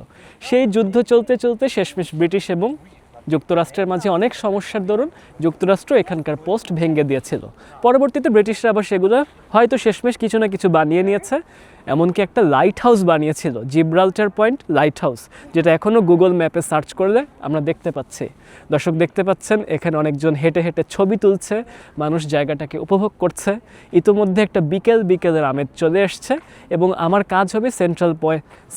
সেই যুদ্ধ চলতে চলতে শেষমেশ ব্রিটিশ এবং যুক্তরাষ্ট্রের মাঝে অনেক সমস্যার দরুন যুক্তরাষ্ট্র এখানকার পোস্ট ভেঙে দিয়েছিল। পরবর্তীতে ব্রিটিশরা আবার সেগুলো হয়তো শেষমেশ কিছু না কিছু বানিয়ে নিয়েছে, এমনকি একটা লাইট হাউস বানিয়েছিল, জিব্রাল্টার পয়েন্ট লাইট হাউস, যেটা এখনও গুগল ম্যাপে সার্চ করলে আমরা দেখতে পাচ্ছি। দর্শক দেখতে পাচ্ছেন এখানে অনেকজন হেঁটে হেঁটে ছবি তুলছে, মানুষ জায়গাটাকে উপভোগ করছে। ইতোমধ্যে একটা বিকেলের আমেজ চলে এসছে, এবং আমার কাজ হবে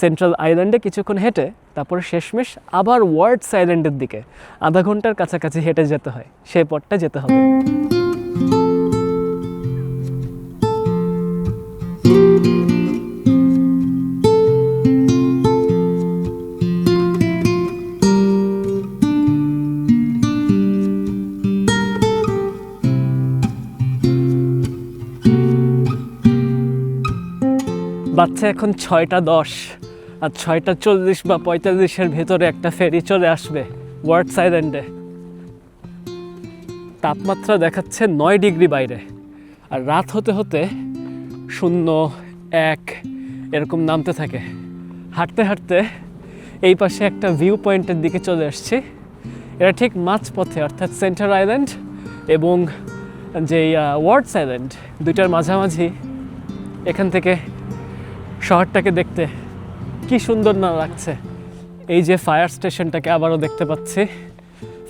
সেন্ট্রাল আইল্যান্ডে কিছুক্ষণ হেঁটে তারপরে শেষমেশ আবার ওয়ার্ডস আইল্যান্ডের দিকে আধা ঘন্টার কাছাকাছি হেঁটে যেতে হয়, সেই পথটা যেতে হবে। বাচ্চা এখন 6:10, আর 6:40 বা 45-এর ভেতরে একটা ফেরি চলে আসবে ওয়ার্ডস আইল্যান্ডে। তাপমাত্রা দেখাচ্ছে 9 ডিগ্রি বাইরে, আর রাত হতে হতে 0, 1 এরকম নামতে থাকে। হাঁটতে হাঁটতে এই পাশে একটা ভিউ পয়েন্টের দিকে চলে আসছি। এটা ঠিক মাঝপথে, অর্থাৎ সেন্টার আইল্যান্ড এবং যে ওয়ার্ডস আইল্যান্ড, দুইটার মাঝামাঝি এখান থেকে শহরটাকে দেখতে কি সুন্দর না লাগছে। এই যে ফায়ার স্টেশনটাকে আবারও দেখতে পাচ্ছি,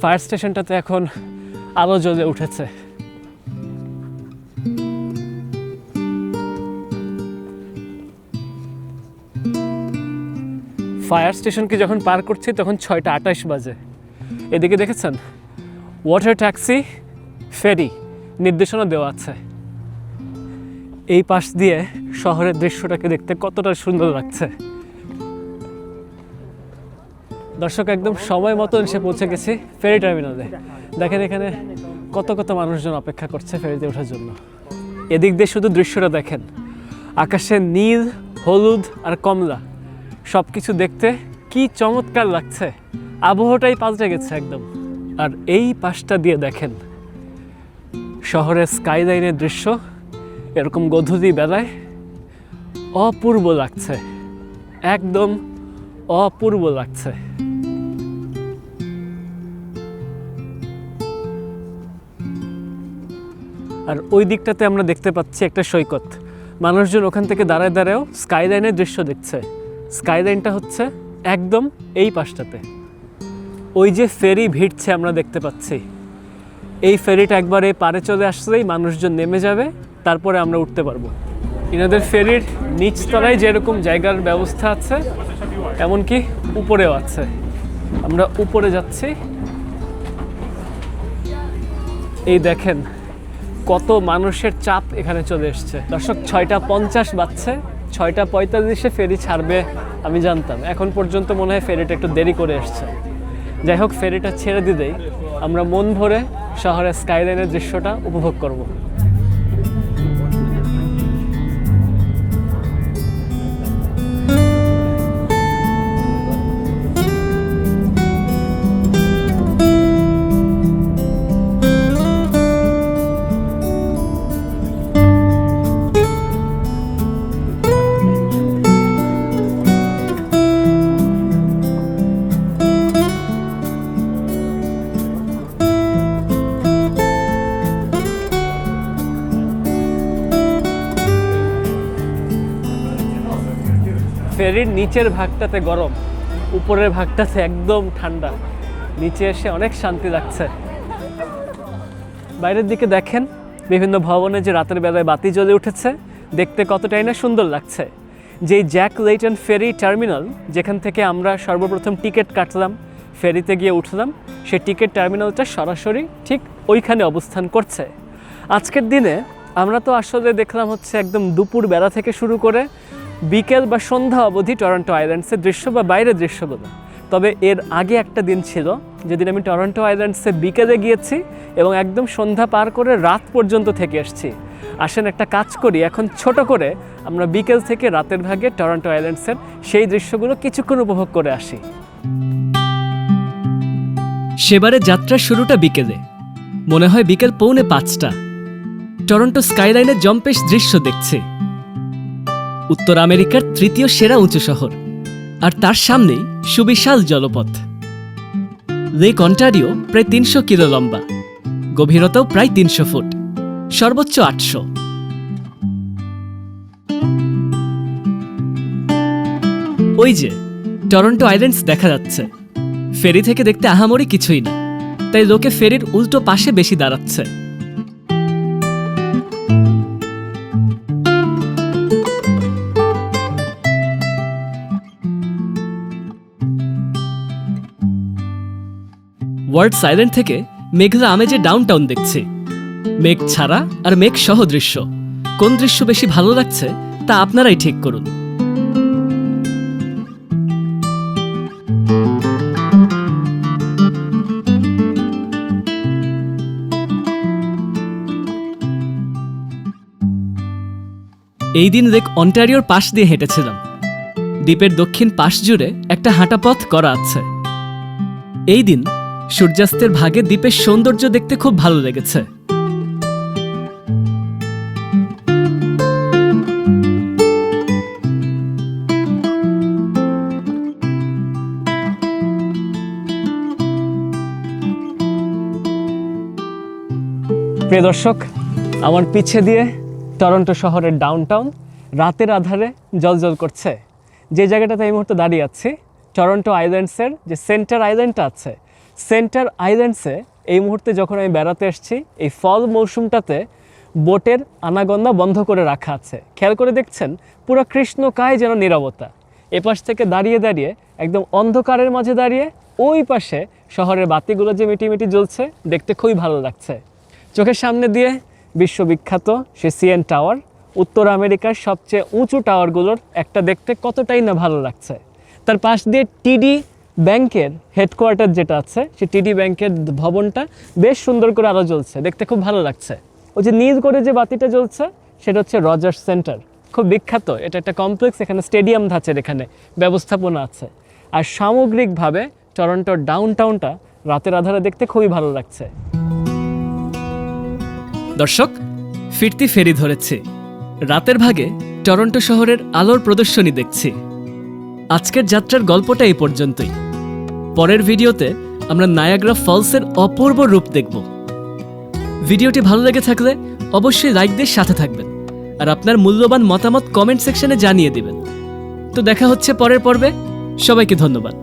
ফায়ার স্টেশনটাতে এখন আলো জ্বলে উঠেছে। ফায়ার স্টেশনকে যখন পার করছি তখন 6:28 বাজে। এদিকে দেখেছেন ওয়াটার ট্যাক্সি, ফেরি নির্দেশনা দেওয়া আছে। এই পাশ দিয়ে শহরের দৃশ্যটাকে দেখতে কতটা সুন্দর লাগছে। দর্শক, একদম সময় মতন এসে পৌঁছে গেছি ফেরি টার্মিনালে। দেখেন এখানে কত কত মানুষজন অপেক্ষা করছে ফেরিতে ওঠার জন্য। এদিক দিয়ে শুধু দৃশ্যটা দেখেন, আকাশে নীল, হলুদ আর কমলা সব কিছু দেখতে কি চমৎকার লাগছে। আবহাওয়াটাই পাল্টে গেছে একদম। আর এই পাশটা দিয়ে দেখেন শহরের স্কাইলাইনের দৃশ্য, এরকম গধূলি বেলায় অপূর্ব লাগছে, একদম অপূর্ব লাগছে। আর ওই দিকটাতে আমরা দেখতে পাচ্ছি একটা সৈকত। মানুষজন ওখান থেকে দাঁড়ায় দাঁড়ায়ও স্কাইলাইনের দৃশ্য দেখছে। স্কাইলাইনটা হচ্ছে একদম এই পাশটাতে। ওই যে ফেরি ভিড়ছে আমরা দেখতে পাচ্ছি, এই ফেরিটা একবার এই পারে চলে আসলেই মানুষজন নেমে যাবে, তারপরে আমরা উঠতে পারবো। এনাদের ফেরির নিচতলায় যেরকম জায়গার ব্যবস্থা আছে, এমনকি উপরেও আছে। আমরা উপরে যাচ্ছি। এই দেখেন কত মানুষের চাপ এখানে চলে এসছে। দর্শক, 6:50 বাজছে, 6:45 ফেরি ছাড়বে আমি জানতাম। এখন পর্যন্ত মনে হয় ফেরিটা একটু দেরি করে এসছে। যাই হোক, ফেরিটা ছেড়ে দিলেই আমরা মন ভরে শহরের স্কাইলাইনের দৃশ্যটা উপভোগ করব। ফেরির নিচের ভাগটাতে গরম, উপরের ভাগটাতে একদম ঠান্ডা। নিচে এসে অনেক শান্তি লাগছে। বাইরের দিকে দেখেন বিভিন্ন ভবনে যে রাতের বেলায় বাতি জ্বলে উঠেছে, দেখতে কতটাই না সুন্দর লাগছে। যেই জ্যাক লেইটন ফেরি টার্মিনাল, যেখান থেকে আমরা সর্বপ্রথম টিকিট কাটলাম, ফেরিতে গিয়ে উঠলাম, সেই টিকিট টার্মিনালটা সরাসরি ঠিক ওইখানে অবস্থান করছে। আজকের দিনে আমরা তো আসলে দেখলাম হচ্ছে একদম দুপুর বেলা থেকে শুরু করে বিকেল বা সন্ধ্যা অবধি টরন্টো আইল্যান্ডসের দৃশ্য বা বাইরের দৃশ্যগুলো। তবে এর আগে একটা দিন ছিল যেদিন আমি টরন্টো আইল্যান্ডসে বিকেলে গিয়েছি এবং একদম সন্ধ্যা পার করে রাত পর্যন্ত থেকে এসেছি। আসেন একটা কাজ করি, এখন ছোট করে আমরা বিকেল থেকে রাতের ভাগে টরন্টো আইল্যান্ডসের সেই দৃশ্যগুলো কিছুক্ষণ উপভোগ করে আসি। সেবারে যাত্রার শুরুটা বিকেলে, মনে হয় বিকেল 4:45। টরন্টো স্কাইলাইনের জম্পেশ দৃশ্য দেখছে। উত্তর আমেরিকার তৃতীয় সেরা উঁচু শহর, আর তার সামনেই সুবিশাল জলপথ। লেক অন্টারিও প্রায় 300 কিলো লম্বা, গভীরতাও প্রায় 300 ফুট, সর্বোচ্চ 800। ওই যে টরন্টো আইল্যান্ডস দেখা যাচ্ছে। ফেরি থেকে দেখতে আহামরি কিছুই না, তাই লোকে ফেরির উল্টো পাশে বেশি দাঁড়াচ্ছে। ওয়ার্ডস আইল্যান্ড থেকে মেঘলা আমেজে ডাউনটাউন দেখছি। মেঘ ছাড়া আর মেঘ সহ দৃশ্য, কোন দৃশ্য বেশি ভালো লাগছে তা আপনারাই ঠিক করুন। এই দিন লেক অন্টারিওর পাশ দিয়ে হেঁটেছিলাম। দ্বীপের দক্ষিণ পাশ জুড়ে একটা হাঁটা পথ করা আছে। এই দিন সূর্যাস্তের ভাগে দ্বীপের সৌন্দর্য দেখতে খুব ভালো লেগেছে। প্রিয় দর্শক, আমার পিছে দিয়ে টরন্টো শহরের ডাউনটাউন রাতের আধারে জ্বলজ্বল করছে। যে জায়গাটাতে এই মুহূর্তে দাঁড়িয়ে আছি, টরন্টো আইল্যান্ডসের যে সেন্টার আইল্যান্ডটা আছে, সেন্টার আইল্যান্ডসে এই মুহূর্তে যখন আমি বেড়াতে এসেছি, এই ফল মৌসুমটাতে বোটের আনাগোনা বন্ধ করে রাখা আছে। খেয়াল করে দেখছেন, পুরো কৃষ্ণকায় যেন নীরবতা। এপাশ থেকে দাঁড়িয়ে দাঁড়িয়ে একদম অন্ধকারের মাঝে দাঁড়িয়ে ওই পাশে শহরের বাতিগুলো যে মিটিমিটি জ্বলছে, দেখতে খুবই ভালো লাগছে। চোখের সামনে দিয়ে বিশ্ববিখ্যাত সে সিএন টাওয়ার, উত্তর আমেরিকার সবচেয়ে উঁচু টাওয়ারগুলোর একটা, দেখতে কতটাই না ভালো লাগছে। তার পাশ দিয়ে টিডি ব্যাংকের হেডকোয়ার্টার যেটা আছে, সেই টিডি ব্যাংকের ভবনটা বেশ সুন্দর করে আলো জ্বলছে, দেখতে খুব ভালো লাগছে। ওই যে নীল করে যে বাতিটা জ্বলছে, সেটা হচ্ছে রজার্স সেন্টার, খুব বিখ্যাত। এটা একটা কমপ্লেক্স, এখানে স্টেডিয়াম ধাঁচের এখানে ব্যবস্থাপনা আছে। আর সামগ্রিকভাবে টরন্টোর ডাউনটাউনটা রাতের আধারে দেখতে খুবই ভালো লাগছে। দর্শক, ফিরতি ফেরি ধরেছি। রাতের ভাগে টরন্টো শহরের আলোর প্রদর্শনী দেখছি। আজকের যাত্রার গল্পটা এই পর্যন্তই। পরের ভিডিওতে আমরা নায়াগ্রা ফলসের অপূর্ব রূপ দেখব। ভিডিওটি ভালো লেগে থাকলে অবশ্যই লাইক দিয়ে সাথে থাকবেন, আর আপনার মূল্যবান মতামত কমেন্ট সেকশনে জানিয়ে দিবেন। তো দেখা হচ্ছে পরের পর্বে। সবাইকে ধন্যবাদ।